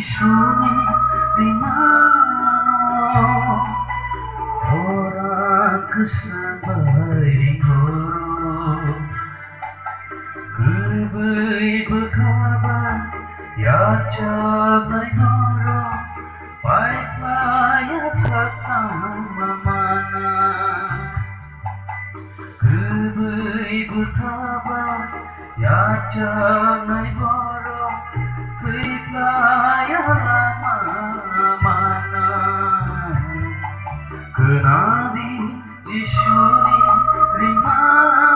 Jisuni di mana orang kesabai guru Kebai berkabar ya cabai guru Baiklah ya tak sama mana Kebai berkabar ya cabai guru Baiklah ya lama mana Kenali Jisuni rimano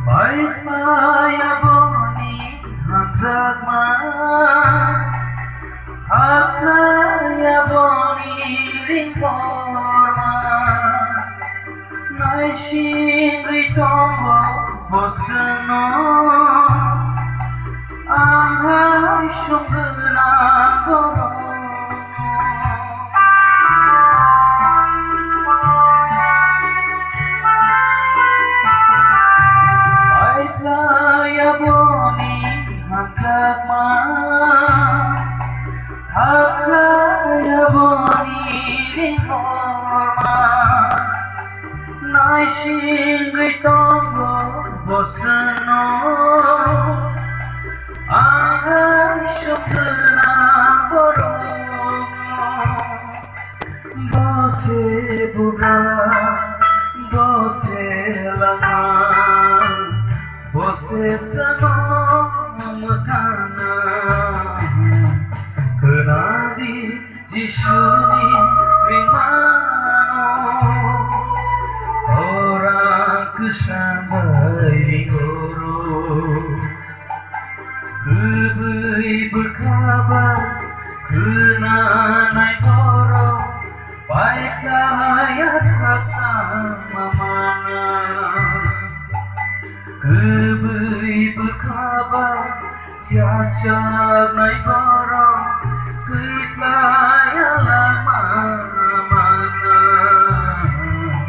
Baiklah ya boni hanzagma Haklah ya boni ringkorma Naishin ritongo bosno Anghai shungna goro Ya boni hanzagma Haklah ya boni ringkorma Naishin ritongo bosno Anghai shungna goro Bose buga Bose lama Bose sanom kana Kenali Jisuni rimano Orang kesambai guru Kebai berkabar kena naik goro Baiklah ya tak sama mana Kebai berkabar ya jangan naik goro Baiklah